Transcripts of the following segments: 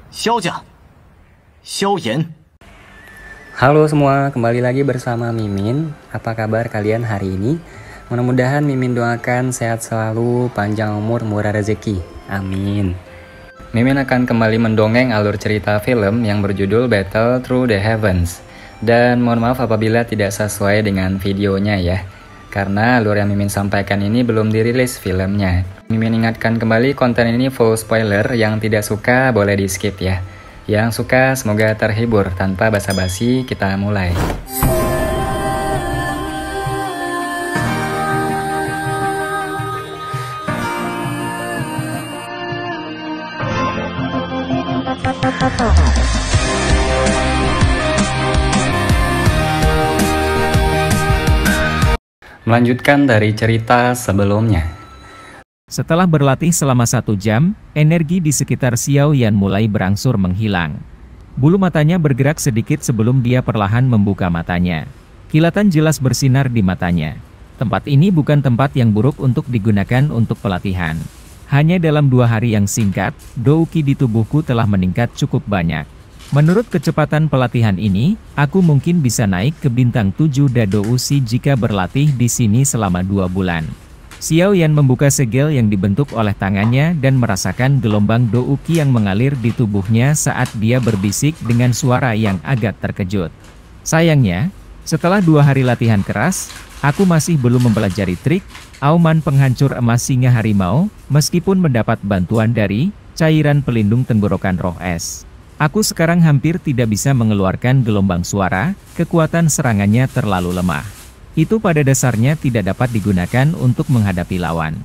萧家，萧炎。 Halo semua, kembali lagi bersama Mimin. Apa kabar kalian hari ini? Mudah-mudahan Mimin doakan sehat selalu, panjang umur, murah rezeki. Amin. Mimin akan kembali mendongeng alur cerita film yang berjudul Battle Through the Heavens. Dan mohon maaf apabila tidak sesuai dengan videonya ya, karena alur yang Mimin sampaikan ini belum dirilis filmnya. Mimin ingatkan kembali konten ini full spoiler, yang tidak suka boleh di skip ya. Yang suka semoga terhibur. Tanpa basa-basi kita mulai. Melanjutkan dari cerita sebelumnya. Setelah berlatih selama 1 jam, energi di sekitar Xiao Yan mulai berangsur menghilang. Bulu matanya bergerak sedikit sebelum dia perlahan membuka matanya. Kilatan jelas bersinar di matanya. Tempat ini bukan tempat yang buruk untuk digunakan untuk pelatihan. Hanya dalam 2 hari yang singkat, Douki di tubuhku telah meningkat cukup banyak. Menurut kecepatan pelatihan ini, aku mungkin bisa naik ke bintang 7 Dadoushi jika berlatih di sini selama 2 bulan. Xiao Yan membuka segel yang dibentuk oleh tangannya dan merasakan gelombang Douki yang mengalir di tubuhnya saat dia berbisik dengan suara yang agak terkejut. Sayangnya, setelah 2 hari latihan keras, aku masih belum mempelajari trik auman penghancur emas singa harimau, meskipun mendapat bantuan dari cairan pelindung tenggorokan roh es. Aku sekarang hampir tidak bisa mengeluarkan gelombang suara, kekuatan serangannya terlalu lemah. Itu pada dasarnya tidak dapat digunakan untuk menghadapi lawan.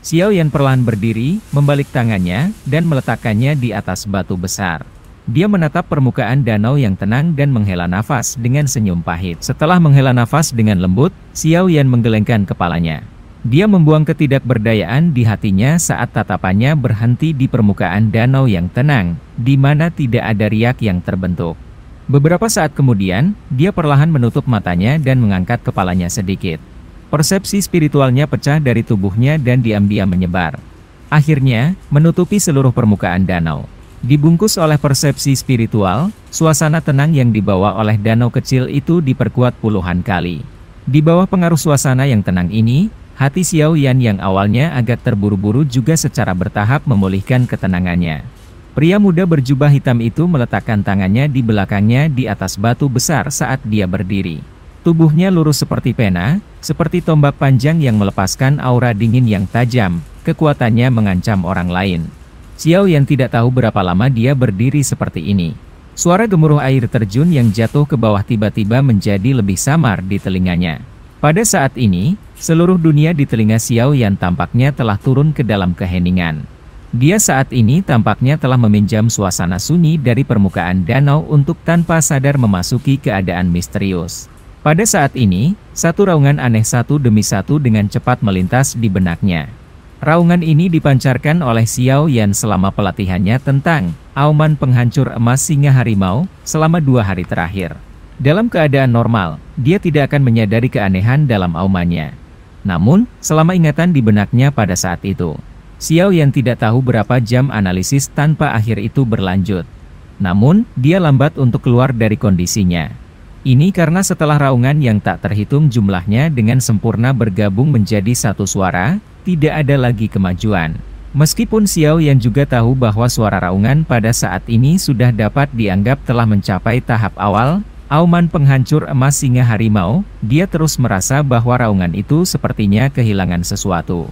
Xiao Yan perlahan berdiri, membalik tangannya, dan meletakkannya di atas batu besar. Dia menatap permukaan danau yang tenang dan menghela nafas dengan senyum pahit. Setelah menghela nafas dengan lembut, Xiao Yan menggelengkan kepalanya. Dia membuang ketidakberdayaan di hatinya saat tatapannya berhenti di permukaan danau yang tenang, di mana tidak ada riak yang terbentuk. Beberapa saat kemudian, dia perlahan menutup matanya dan mengangkat kepalanya sedikit. Persepsi spiritualnya pecah dari tubuhnya dan diam-diam menyebar. Akhirnya, menutupi seluruh permukaan danau. Dibungkus oleh persepsi spiritual, suasana tenang yang dibawa oleh danau kecil itu diperkuat puluhan kali. Di bawah pengaruh suasana yang tenang ini, hati Xiao Yan yang awalnya agak terburu-buru juga secara bertahap memulihkan ketenangannya. Pria muda berjubah hitam itu meletakkan tangannya di belakangnya di atas batu besar saat dia berdiri. Tubuhnya lurus seperti pena, seperti tombak panjang yang melepaskan aura dingin yang tajam, kekuatannya mengancam orang lain. Xiao Yan tidak tahu berapa lama dia berdiri seperti ini. Suara gemuruh air terjun yang jatuh ke bawah tiba-tiba menjadi lebih samar di telinganya. Pada saat ini, seluruh dunia di telinga Xiao Yan tampaknya telah turun ke dalam keheningan. Dia saat ini tampaknya telah meminjam suasana sunyi dari permukaan danau untuk tanpa sadar memasuki keadaan misterius. Pada saat ini, satu raungan aneh satu demi satu dengan cepat melintas di benaknya. Raungan ini dipancarkan oleh Xiao Yan selama pelatihannya tentang auman penghancur emas singa harimau selama 2 hari terakhir. Dalam keadaan normal, dia tidak akan menyadari keanehan dalam aumannya. Namun, selama ingatan di benaknya pada saat itu, Xiao Yan tidak tahu berapa jam analisis tanpa akhir itu berlanjut. Namun, dia lambat untuk keluar dari kondisinya. Ini karena setelah raungan yang tak terhitung jumlahnya dengan sempurna bergabung menjadi satu suara, tidak ada lagi kemajuan. Meskipun Xiao Yan juga tahu bahwa suara raungan pada saat ini sudah dapat dianggap telah mencapai tahap awal, auman penghancur emas singa harimau, dia terus merasa bahwa raungan itu sepertinya kehilangan sesuatu.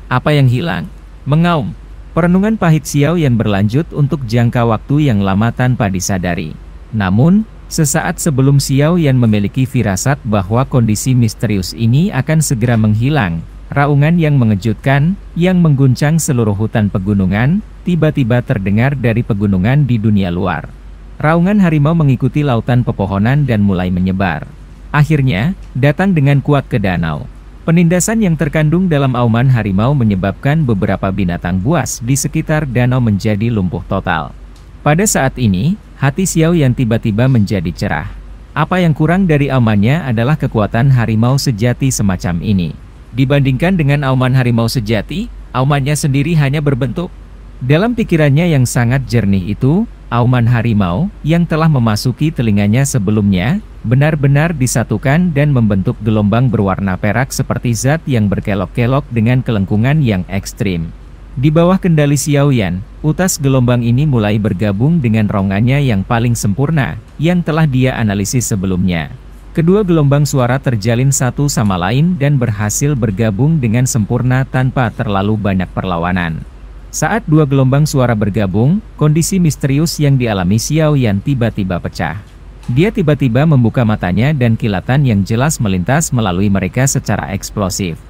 Apa yang hilang? Mengaum. Perenungan pahit Xiao Yan berlanjut untuk jangka waktu yang lama tanpa disadari. Namun, sesaat sebelum Xiao Yan memiliki firasat bahwa kondisi misterius ini akan segera menghilang, raungan yang mengejutkan, yang mengguncang seluruh hutan pegunungan, tiba-tiba terdengar dari pegunungan di dunia luar. Raungan harimau mengikuti lautan pepohonan dan mulai menyebar. Akhirnya, datang dengan kuat ke danau. Penindasan yang terkandung dalam auman harimau menyebabkan beberapa binatang buas di sekitar danau menjadi lumpuh total. Pada saat ini, hati Xiao Yan tiba-tiba menjadi cerah. Apa yang kurang dari aumannya adalah kekuatan harimau sejati semacam ini. Dibandingkan dengan auman harimau sejati, aumannya sendiri hanya berbentuk. Dalam pikirannya yang sangat jernih itu, auman harimau, yang telah memasuki telinganya sebelumnya, benar-benar disatukan dan membentuk gelombang berwarna perak seperti zat yang berkelok-kelok dengan kelengkungan yang ekstrim. Di bawah kendali Xiao Yan, utas gelombang ini mulai bergabung dengan rongannya yang paling sempurna, yang telah dia analisis sebelumnya. Kedua gelombang suara terjalin satu sama lain dan berhasil bergabung dengan sempurna tanpa terlalu banyak perlawanan. Saat dua gelombang suara bergabung, kondisi misterius yang dialami Xiao Yan tiba-tiba pecah. Dia tiba-tiba membuka matanya dan kilatan yang jelas melintas melalui mereka secara eksplosif.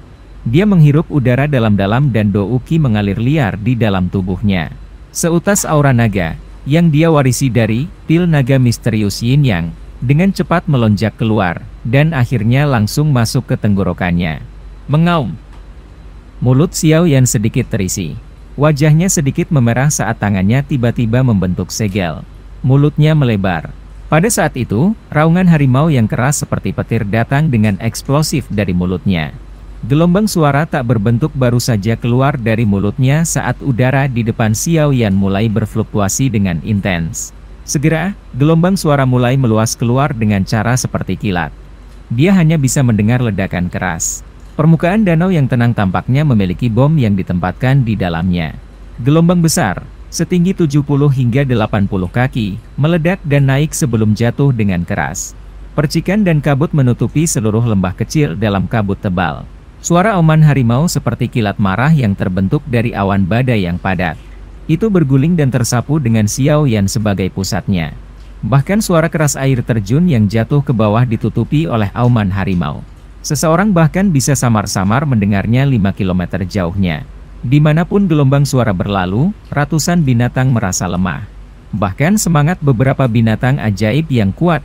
Dia menghirup udara dalam-dalam dan Do Uqi mengalir liar di dalam tubuhnya. Seutas aura naga, yang dia warisi dari pil naga misterius Yin Yang, dengan cepat melonjak keluar, dan akhirnya langsung masuk ke tenggorokannya. Mengaum. Mulut Xiao Yan sedikit terisi. Wajahnya sedikit memerah saat tangannya tiba-tiba membentuk segel. Mulutnya melebar. Pada saat itu, raungan harimau yang keras seperti petir datang dengan eksplosif dari mulutnya. Gelombang suara tak berbentuk baru saja keluar dari mulutnya saat udara di depan Xiao Yan mulai berfluktuasi dengan intens. Segera, gelombang suara mulai meluas keluar dengan cara seperti kilat. Dia hanya bisa mendengar ledakan keras. Permukaan danau yang tenang tampaknya memiliki bom yang ditempatkan di dalamnya. Gelombang besar, setinggi 70 hingga 80 kaki, meledak dan naik sebelum jatuh dengan keras. Percikan dan kabut menutupi seluruh lembah kecil dalam kabut tebal. Suara auman harimau seperti kilat marah yang terbentuk dari awan badai yang padat. Itu berguling dan tersapu dengan Xiao Yan sebagai pusatnya. Bahkan suara keras air terjun yang jatuh ke bawah ditutupi oleh auman harimau. Seseorang bahkan bisa samar-samar mendengarnya 5 km jauhnya. Dimanapun gelombang suara berlalu, ratusan binatang merasa lemah. Bahkan semangat beberapa binatang ajaib yang kuat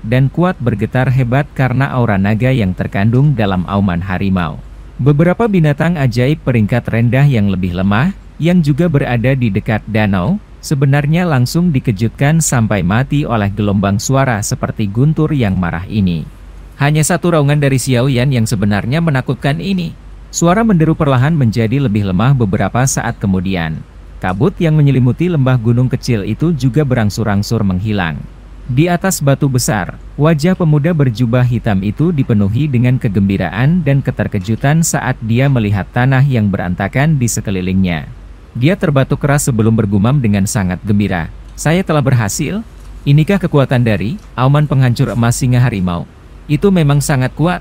bergetar hebat karena aura naga yang terkandung dalam auman harimau. Beberapa binatang ajaib peringkat rendah yang lebih lemah, yang juga berada di dekat danau, sebenarnya langsung dikejutkan sampai mati oleh gelombang suara seperti guntur yang marah ini. Hanya satu raungan dari Xiao Yan yang sebenarnya menakutkan ini. Suara menderu perlahan menjadi lebih lemah beberapa saat kemudian. Kabut yang menyelimuti lembah gunung kecil itu juga berangsur-angsur menghilang. Di atas batu besar, wajah pemuda berjubah hitam itu dipenuhi dengan kegembiraan dan keterkejutan saat dia melihat tanah yang berantakan di sekelilingnya. Dia terbatuk keras sebelum bergumam dengan sangat gembira. Saya telah berhasil? Inikah kekuatan dari auman penghancur emas singa harimau? Itu memang sangat kuat.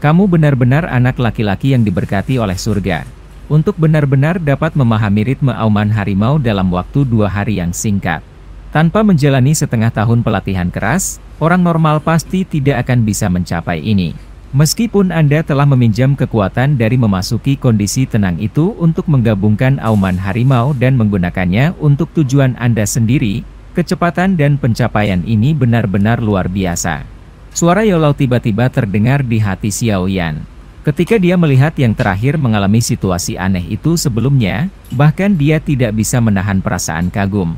Kamu benar-benar anak laki-laki yang diberkati oleh surga. Untuk benar-benar dapat memahami ritme auman harimau dalam waktu 2 hari yang singkat. Tanpa menjalani setengah tahun pelatihan keras, orang normal pasti tidak akan bisa mencapai ini. Meskipun Anda telah meminjam kekuatan dari memasuki kondisi tenang itu untuk menggabungkan auman harimau dan menggunakannya untuk tujuan Anda sendiri, kecepatan dan pencapaian ini benar-benar luar biasa. Suara Yolau tiba-tiba terdengar di hati Xiao Yan. Ketika dia melihat yang terakhir mengalami situasi aneh itu sebelumnya, bahkan dia tidak bisa menahan perasaan kagum.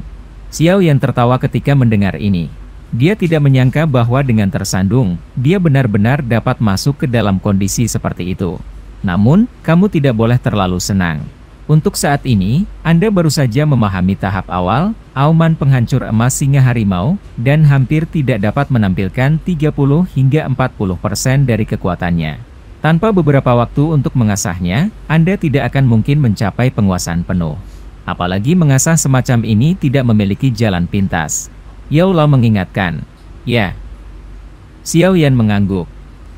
Xiao Yan tertawa ketika mendengar ini. Dia tidak menyangka bahwa dengan tersandung, dia benar-benar dapat masuk ke dalam kondisi seperti itu. Namun, kamu tidak boleh terlalu senang. Untuk saat ini, Anda baru saja memahami tahap awal, auman penghancur emas singa harimau, dan hampir tidak dapat menampilkan 30 hingga 40% dari kekuatannya. Tanpa beberapa waktu untuk mengasahnya, Anda tidak akan mungkin mencapai penguasaan penuh. Apalagi mengasah semacam ini tidak memiliki jalan pintas. Yao Lao mengingatkan. Ya. Xiao Yan mengangguk.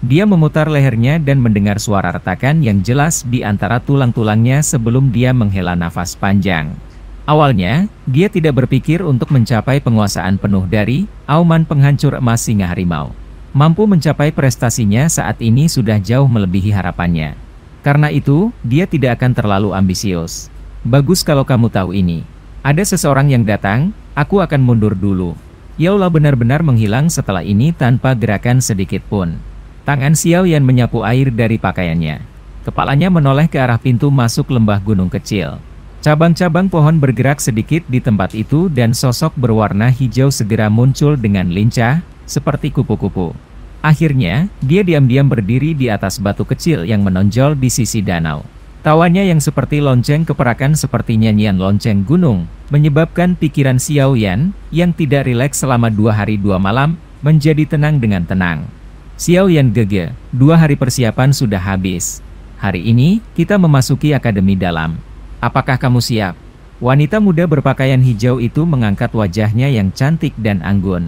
Dia memutar lehernya dan mendengar suara retakan yang jelas di antara tulang-tulangnya sebelum dia menghela nafas panjang. Awalnya, dia tidak berpikir untuk mencapai penguasaan penuh dari auman penghancur emas singa harimau. Mampu mencapai prestasinya saat ini sudah jauh melebihi harapannya. Karena itu, dia tidak akan terlalu ambisius. Bagus kalau kamu tahu ini. Ada seseorang yang datang, aku akan mundur dulu. Yao Lao benar-benar menghilang setelah ini tanpa gerakan sedikit pun. Tangan Xiao Yan menyapu air dari pakaiannya. Kepalanya menoleh ke arah pintu masuk lembah gunung kecil. Cabang-cabang pohon bergerak sedikit di tempat itu dan sosok berwarna hijau segera muncul dengan lincah, seperti kupu-kupu. Akhirnya, dia diam-diam berdiri di atas batu kecil yang menonjol di sisi danau. Tawanya yang seperti lonceng keperakan seperti nyanyian lonceng gunung, menyebabkan pikiran Xiao Yan, yang tidak rileks selama 2 hari 2 malam, menjadi tenang dengan tenang. Xiao Yan gege, 2 hari persiapan sudah habis. Hari ini, kita memasuki akademi dalam. Apakah kamu siap? Wanita muda berpakaian hijau itu mengangkat wajahnya yang cantik dan anggun.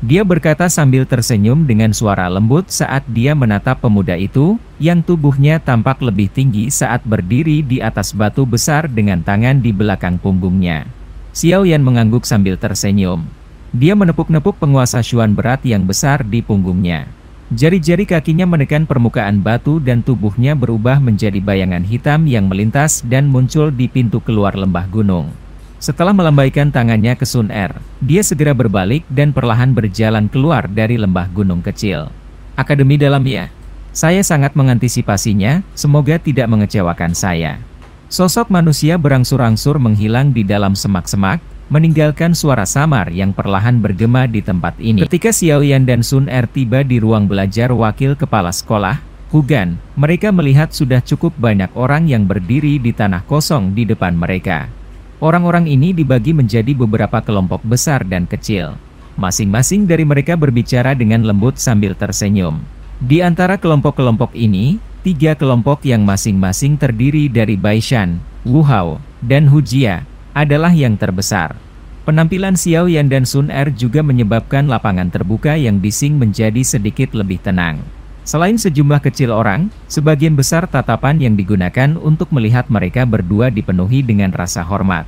Dia berkata sambil tersenyum dengan suara lembut saat dia menatap pemuda itu, yang tubuhnya tampak lebih tinggi saat berdiri di atas batu besar dengan tangan di belakang punggungnya. Xiao Yan mengangguk sambil tersenyum. Dia menepuk-nepuk penguasa Xuan berat yang besar di punggungnya. Jari-jari kakinya menekan permukaan batu dan tubuhnya berubah menjadi bayangan hitam yang melintas dan muncul di pintu keluar lembah gunung. Setelah melambaikan tangannya ke Sun Er, dia segera berbalik dan perlahan berjalan keluar dari lembah gunung kecil. Akademi dalam ya. Saya sangat mengantisipasinya, semoga tidak mengecewakan saya. Sosok manusia berangsur-angsur menghilang di dalam semak-semak, meninggalkan suara samar yang perlahan bergema di tempat ini. Ketika Xiao Yan dan Sun Er tiba di ruang belajar wakil kepala sekolah, Hugan, mereka melihat sudah cukup banyak orang yang berdiri di tanah kosong di depan mereka. Orang-orang ini dibagi menjadi beberapa kelompok besar dan kecil. Masing-masing dari mereka berbicara dengan lembut sambil tersenyum. Di antara kelompok-kelompok ini, 3 kelompok yang masing-masing terdiri dari Baishan, Wu Hao, dan Hu Jia, adalah yang terbesar. Penampilan Xiao Yan dan Sun Er juga menyebabkan lapangan terbuka yang bising menjadi sedikit lebih tenang. Selain sejumlah kecil orang, sebagian besar tatapan yang digunakan untuk melihat mereka berdua dipenuhi dengan rasa hormat.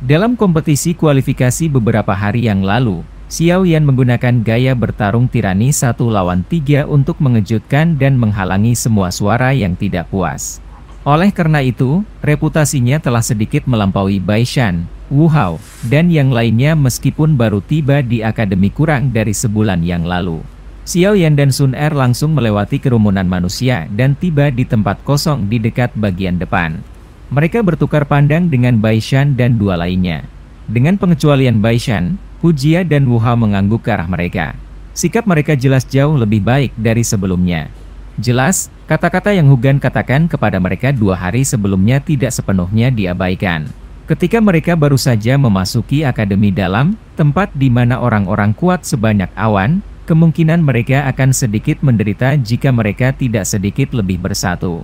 Dalam kompetisi kualifikasi beberapa hari yang lalu, Xiao Yan menggunakan gaya bertarung tirani 1 lawan 3 untuk mengejutkan dan menghalangi semua suara yang tidak puas. Oleh karena itu, reputasinya telah sedikit melampaui Baishan, Wu Hao, dan yang lainnya meskipun baru tiba di akademi kurang dari sebulan yang lalu. Xiao Yan dan Sun Er langsung melewati kerumunan manusia dan tiba di tempat kosong di dekat bagian depan. Mereka bertukar pandang dengan Baishan dan 2 lainnya. Dengan pengecualian Baishan, Hu Jia dan Wu Hao mengangguk ke arah mereka. Sikap mereka jelas jauh lebih baik dari sebelumnya. Jelas, kata-kata yang Hugan katakan kepada mereka 2 hari sebelumnya tidak sepenuhnya diabaikan. Ketika mereka baru saja memasuki akademi dalam, tempat di mana orang-orang kuat sebanyak awan, kemungkinan mereka akan sedikit menderita jika mereka tidak sedikit lebih bersatu.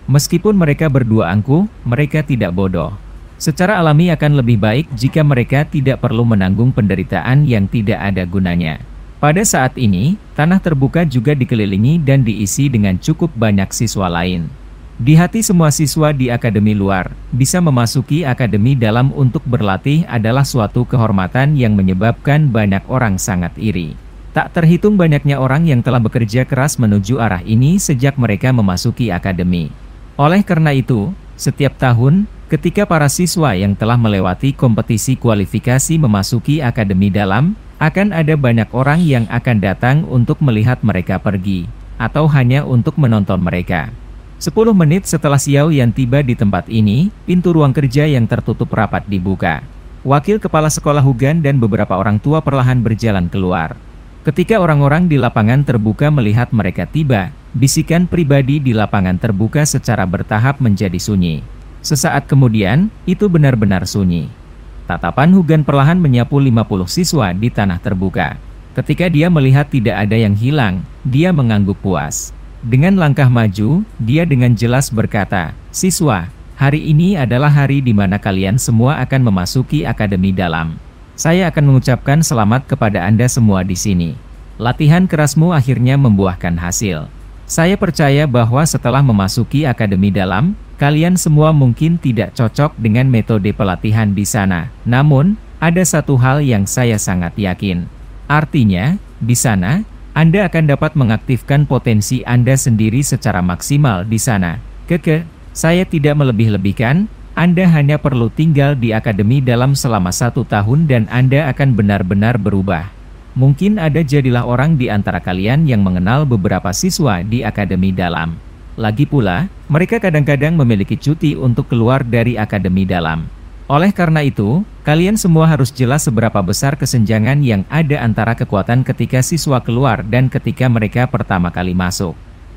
Meskipun mereka berdua angkuh, mereka tidak bodoh. Secara alami akan lebih baik jika mereka tidak perlu menanggung penderitaan yang tidak ada gunanya. Pada saat ini, tanah terbuka juga dikelilingi dan diisi dengan cukup banyak siswa lain. Di hati semua siswa di akademi luar, bisa memasuki akademi dalam untuk berlatih adalah suatu kehormatan yang menyebabkan banyak orang sangat iri. Tak terhitung banyaknya orang yang telah bekerja keras menuju arah ini sejak mereka memasuki akademi. Oleh karena itu, setiap tahun, ketika para siswa yang telah melewati kompetisi kualifikasi memasuki akademi dalam, akan ada banyak orang yang akan datang untuk melihat mereka pergi, atau hanya untuk menonton mereka. 10 menit setelah Xiao Yan tiba di tempat ini, pintu ruang kerja yang tertutup rapat dibuka. Wakil kepala sekolah Hugan dan beberapa orang tua perlahan berjalan keluar. Ketika orang-orang di lapangan terbuka melihat mereka tiba, bisikan pribadi di lapangan terbuka secara bertahap menjadi sunyi. Sesaat kemudian, itu benar-benar sunyi. Tatapan Hugan perlahan menyapu 50 siswa di tanah terbuka. Ketika dia melihat tidak ada yang hilang, dia mengangguk puas. Dengan langkah maju, dia dengan jelas berkata, "Siswa, hari ini adalah hari di mana kalian semua akan memasuki akademi dalam. Saya akan mengucapkan selamat kepada Anda semua di sini. Latihan kerasmu akhirnya membuahkan hasil. Saya percaya bahwa setelah memasuki akademi dalam, kalian semua mungkin tidak cocok dengan metode pelatihan di sana. Namun, ada satu hal yang saya sangat yakin. Artinya, di sana, Anda akan dapat mengaktifkan potensi Anda sendiri secara maksimal di sana. Saya tidak melebih-lebihkan. Anda hanya perlu tinggal di akademi dalam selama 1 tahun dan Anda akan benar-benar berubah. Mungkin Anda jadilah orang di antara kalian yang mengenal beberapa siswa di akademi dalam. Lagi pula, mereka kadang-kadang memiliki cuti untuk keluar dari akademi dalam. Oleh karena itu, kalian semua harus jelas seberapa besar kesenjangan yang ada antara kekuatan ketika siswa keluar dan ketika mereka pertama kali masuk.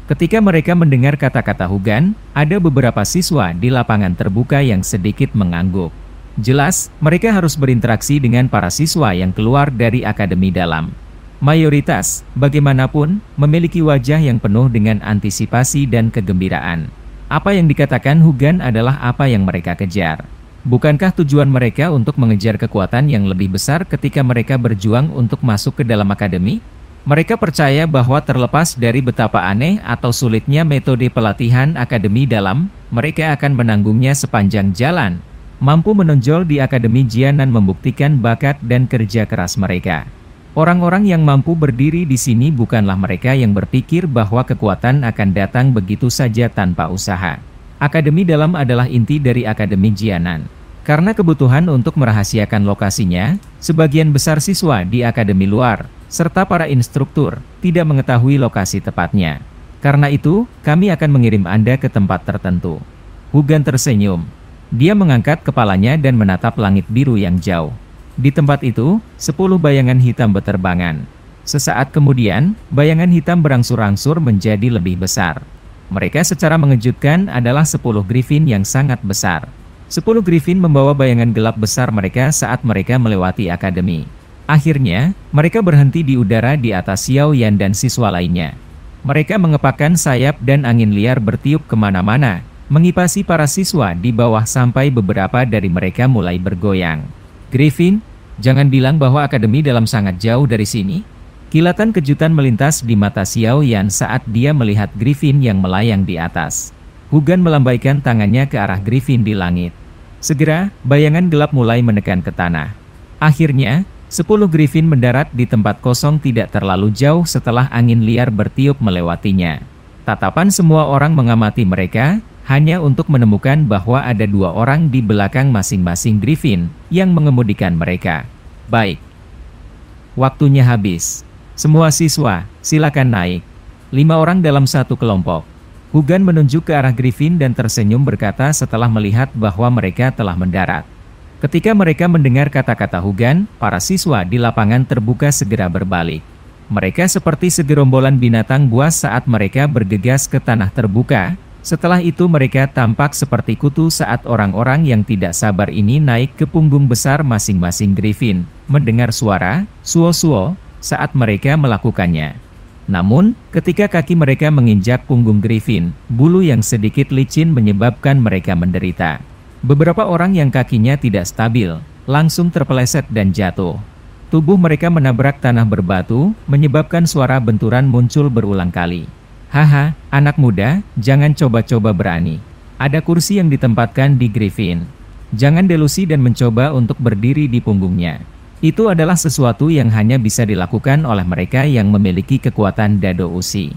Ketika mereka mendengar kata-kata Hugan, ada beberapa siswa di lapangan terbuka yang sedikit mengangguk. Jelas, mereka harus berinteraksi dengan para siswa yang keluar dari akademi dalam. Mayoritas, bagaimanapun, memiliki wajah yang penuh dengan antisipasi dan kegembiraan. Apa yang dikatakan Hugan adalah apa yang mereka kejar. Bukankah tujuan mereka untuk mengejar kekuatan yang lebih besar ketika mereka berjuang untuk masuk ke dalam akademi? Mereka percaya bahwa terlepas dari betapa aneh atau sulitnya metode pelatihan akademi dalam, mereka akan menanggungnya sepanjang jalan, mampu menonjol di akademi Jianan membuktikan bakat dan kerja keras mereka. Orang-orang yang mampu berdiri di sini bukanlah mereka yang berpikir bahwa kekuatan akan datang begitu saja tanpa usaha. Akademi dalam adalah inti dari akademi Jianan. Karena kebutuhan untuk merahasiakan lokasinya, sebagian besar siswa di akademi luar, serta para instruktur, tidak mengetahui lokasi tepatnya. Karena itu, kami akan mengirim Anda ke tempat tertentu. Hugan tersenyum. Dia mengangkat kepalanya dan menatap langit biru yang jauh. Di tempat itu, 10 bayangan hitam beterbangan. Sesaat kemudian, bayangan hitam berangsur-angsur menjadi lebih besar. Mereka secara mengejutkan adalah 10 griffin yang sangat besar. 10 griffin membawa bayangan gelap besar mereka saat mereka melewati akademi. Akhirnya, mereka berhenti di udara di atas Xiao Yan dan siswa lainnya. Mereka mengepakkan sayap dan angin liar bertiup kemana-mana, mengipasi para siswa di bawah sampai beberapa dari mereka mulai bergoyang. Griffin, jangan bilang bahwa akademi dalam sangat jauh dari sini. Kilatan kejutan melintas di mata Xiao Yan saat dia melihat Griffin yang melayang di atas. Hugan melambaikan tangannya ke arah Griffin di langit. Segera, bayangan gelap mulai menekan ke tanah. Akhirnya, 10 Griffin mendarat di tempat kosong tidak terlalu jauh setelah angin liar bertiup melewatinya. Tatapan semua orang mengamati mereka, hanya untuk menemukan bahwa ada 2 orang di belakang masing-masing Griffin yang mengemudikan mereka. Baik. Waktunya habis. Semua siswa, silakan naik. 5 orang dalam satu kelompok. Hugan menunjuk ke arah Griffin dan tersenyum berkata setelah melihat bahwa mereka telah mendarat. Ketika mereka mendengar kata-kata Hugan, para siswa di lapangan terbuka segera berbalik. Mereka seperti segerombolan binatang buas saat mereka bergegas ke tanah terbuka. Setelah itu mereka tampak seperti kutu saat orang-orang yang tidak sabar ini naik ke punggung besar masing-masing Griffin, mendengar suara suo-suo saat mereka melakukannya. Namun, ketika kaki mereka menginjak punggung Griffin, bulu yang sedikit licin menyebabkan mereka menderita. Beberapa orang yang kakinya tidak stabil, langsung terpeleset dan jatuh. Tubuh mereka menabrak tanah berbatu, menyebabkan suara benturan muncul berulang kali. Haha, anak muda, jangan coba-coba berani. Ada kursi yang ditempatkan di Griffin. Jangan delusi dan mencoba untuk berdiri di punggungnya. Itu adalah sesuatu yang hanya bisa dilakukan oleh mereka yang memiliki kekuatan dado usi.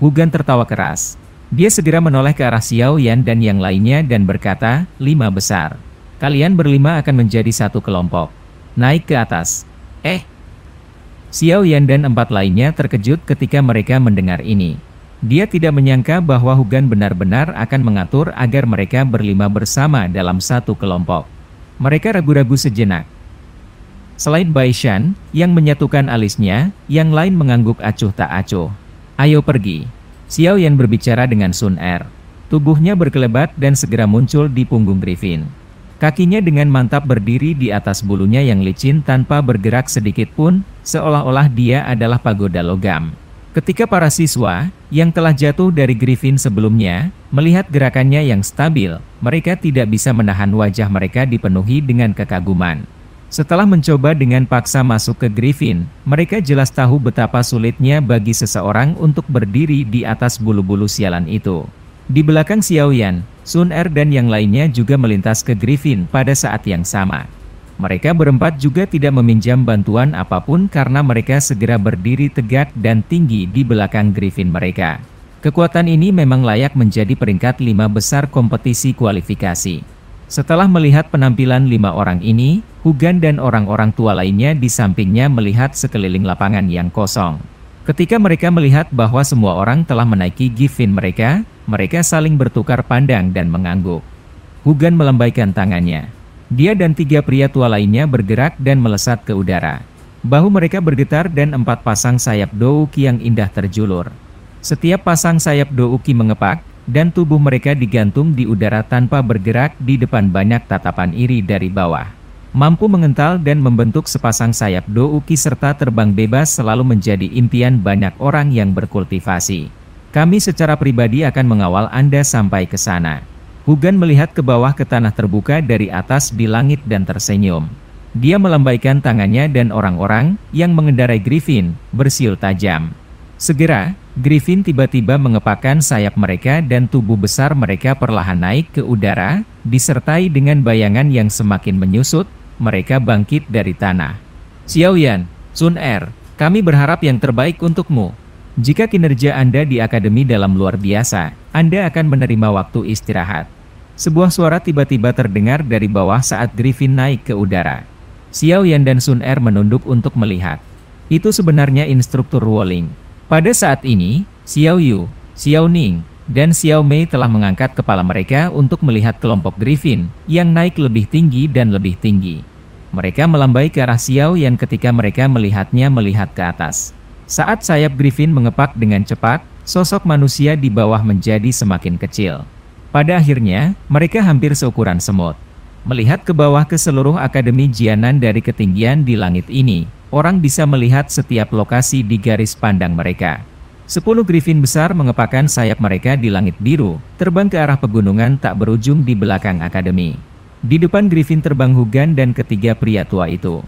Hugan tertawa keras. Dia segera menoleh ke arah Xiao Yan dan yang lainnya dan berkata, 5 besar. Kalian berlima akan menjadi satu kelompok. Naik ke atas. Xiao Yan dan 4 lainnya terkejut ketika mereka mendengar ini. Dia tidak menyangka bahwa Hugan benar-benar akan mengatur agar mereka berlima bersama dalam satu kelompok. Mereka ragu-ragu sejenak. Selain Bai Shan, yang menyatukan alisnya, yang lain mengangguk acuh tak acuh. Ayo pergi. Xiao Yan berbicara dengan Sun Er. Tubuhnya berkelebat dan segera muncul di punggung Griffin. Kakinya dengan mantap berdiri di atas bulunya yang licin tanpa bergerak sedikit pun, seolah-olah dia adalah pagoda logam. Ketika para siswa, yang telah jatuh dari Griffin sebelumnya, melihat gerakannya yang stabil, mereka tidak bisa menahan wajah mereka dipenuhi dengan kekaguman. Setelah mencoba dengan paksa masuk ke Griffin, mereka jelas tahu betapa sulitnya bagi seseorang untuk berdiri di atas bulu-bulu sialan itu. Di belakang Xiao Yan, Sun Er dan yang lainnya juga melintas ke Griffin pada saat yang sama. Mereka berempat juga tidak meminjam bantuan apapun karena mereka segera berdiri tegak dan tinggi di belakang Griffin mereka. Kekuatan ini memang layak menjadi peringkat 5 besar kompetisi kualifikasi. Setelah melihat penampilan 5 orang ini, Hugan dan orang-orang tua lainnya di sampingnya melihat sekeliling lapangan yang kosong. Ketika mereka melihat bahwa semua orang telah menaiki Griffin mereka, mereka saling bertukar pandang dan mengangguk. Hugan melambaikan tangannya. Dia dan 3 pria tua lainnya bergerak dan melesat ke udara. Bahu mereka bergetar dan 4 pasang sayap Douki yang indah terjulur. Setiap pasang sayap Douki mengepak, dan tubuh mereka digantung di udara tanpa bergerak di depan banyak tatapan iri dari bawah. Mampu mengental dan membentuk sepasang sayap Douki serta terbang bebas selalu menjadi impian banyak orang yang berkultivasi. Kami secara pribadi akan mengawal Anda sampai ke sana. Hugan melihat ke bawah ke tanah terbuka dari atas di langit dan tersenyum. Dia melambaikan tangannya dan orang-orang yang mengendarai Griffin bersiul tajam. Segera, Griffin tiba-tiba mengepakkan sayap mereka dan tubuh besar mereka perlahan naik ke udara, disertai dengan bayangan yang semakin menyusut, mereka bangkit dari tanah. Xiaoyan, Sun Er, kami berharap yang terbaik untukmu. Jika kinerja Anda di Akademi Dalam luar biasa, Anda akan menerima waktu istirahat. Sebuah suara tiba-tiba terdengar dari bawah saat Griffin naik ke udara. Xiaoyan dan Sun Er menunduk untuk melihat. Itu sebenarnya instruktur Ruoling. Pada saat ini, Xiao Yu, Xiao Ning, dan Xiao Mei telah mengangkat kepala mereka untuk melihat kelompok Griffin yang naik lebih tinggi dan lebih tinggi. Mereka melambai ke arah Xiao Yan ketika mereka melihatnya melihat ke atas. Saat sayap Griffin mengepak dengan cepat, sosok manusia di bawah menjadi semakin kecil. Pada akhirnya, mereka hampir seukuran semut. Melihat ke bawah ke seluruh Akademi Jianan dari ketinggian di langit ini, orang bisa melihat setiap lokasi di garis pandang mereka. 10 Griffin besar mengepakkan sayap mereka di langit biru, terbang ke arah pegunungan tak berujung di belakang Akademi. Di depan Griffin terbang Hugan dan ketiga pria tua itu.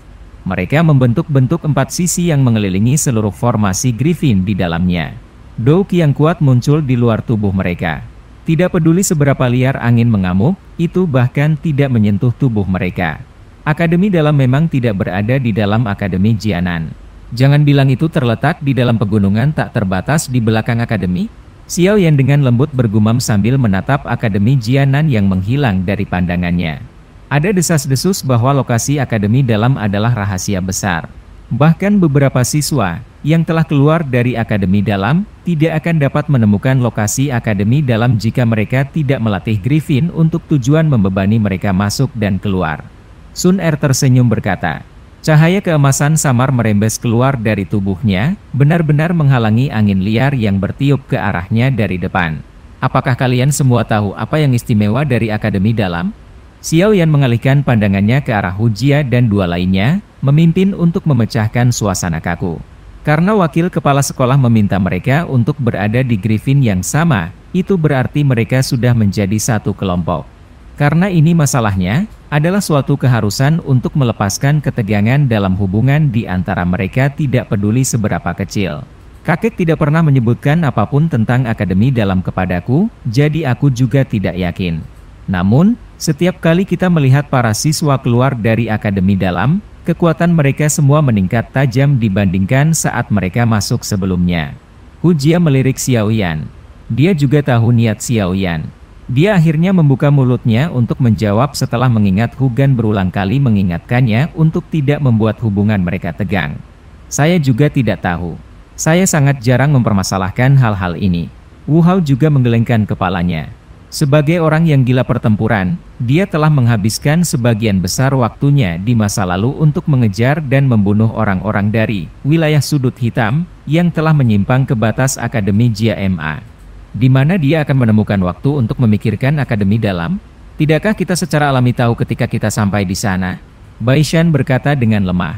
Mereka membentuk-bentuk 4 sisi yang mengelilingi seluruh formasi Griffin di dalamnya. Douki yang kuat muncul di luar tubuh mereka. Tidak peduli seberapa liar angin mengamuk, itu bahkan tidak menyentuh tubuh mereka. Akademi Dalam memang tidak berada di dalam Akademi Jianan. Jangan bilang itu terletak di dalam pegunungan tak terbatas di belakang Akademi. Xiao Yan dengan lembut bergumam sambil menatap Akademi Jianan yang menghilang dari pandangannya. Ada desas-desus bahwa lokasi Akademi Dalam adalah rahasia besar. Bahkan beberapa siswa yang telah keluar dari Akademi Dalam tidak akan dapat menemukan lokasi Akademi Dalam jika mereka tidak melatih Griffin untuk tujuan membebani mereka masuk dan keluar. Sun Er tersenyum berkata, cahaya keemasan samar merembes keluar dari tubuhnya, benar-benar menghalangi angin liar yang bertiup ke arahnya dari depan. Apakah kalian semua tahu apa yang istimewa dari Akademi Dalam? Xiao Yan mengalihkan pandangannya ke arah Hujia dan dua lainnya, memimpin untuk memecahkan suasana kaku. Karena wakil kepala sekolah meminta mereka untuk berada di Griffin yang sama, itu berarti mereka sudah menjadi satu kelompok. Karena ini masalahnya, adalah suatu keharusan untuk melepaskan ketegangan dalam hubungan di antara mereka tidak peduli seberapa kecil. Kakek tidak pernah menyebutkan apapun tentang Akademi Dalam kepadaku, jadi aku juga tidak yakin. Namun, setiap kali kita melihat para siswa keluar dari Akademi Dalam, kekuatan mereka semua meningkat tajam dibandingkan saat mereka masuk sebelumnya. Hujia melirik Xiao Yan. Dia juga tahu niat Xiao Yan. Dia akhirnya membuka mulutnya untuk menjawab setelah mengingat Hugan berulang kali mengingatkannya untuk tidak membuat hubungan mereka tegang. Saya juga tidak tahu. Saya sangat jarang mempermasalahkan hal-hal ini. Wu Hao juga menggelengkan kepalanya. Sebagai orang yang gila pertempuran, dia telah menghabiskan sebagian besar waktunya di masa lalu untuk mengejar dan membunuh orang-orang dari wilayah sudut hitam yang telah menyimpang ke batas Akademi Jia Ma. Di mana dia akan menemukan waktu untuk memikirkan Akademi Dalam? Tidakkah kita secara alami tahu ketika kita sampai di sana? Bai Shan berkata dengan lemah.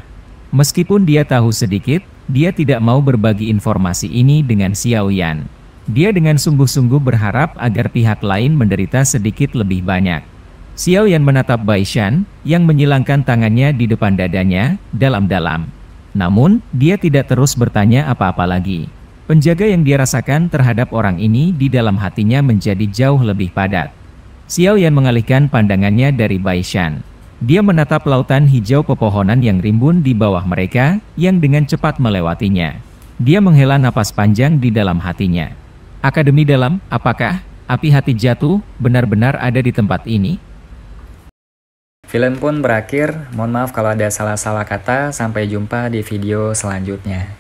Meskipun dia tahu sedikit, dia tidak mau berbagi informasi ini dengan Xiao Yan. Dia dengan sungguh-sungguh berharap agar pihak lain menderita sedikit lebih banyak. Xiao Yan menatap Bai Shan, yang menyilangkan tangannya di depan dadanya, dalam-dalam. Namun, dia tidak terus bertanya apa-apa lagi. Penjaga yang dia rasakan terhadap orang ini di dalam hatinya menjadi jauh lebih padat. Xiao Yan mengalihkan pandangannya dari Bai Shan. Dia menatap lautan hijau pepohonan yang rimbun di bawah mereka, yang dengan cepat melewatinya. Dia menghela napas panjang di dalam hatinya. Akademi Dalam, apakah api hati jatuh benar-benar ada di tempat ini? Film pun berakhir, mohon maaf kalau ada salah-salah kata, sampai jumpa di video selanjutnya.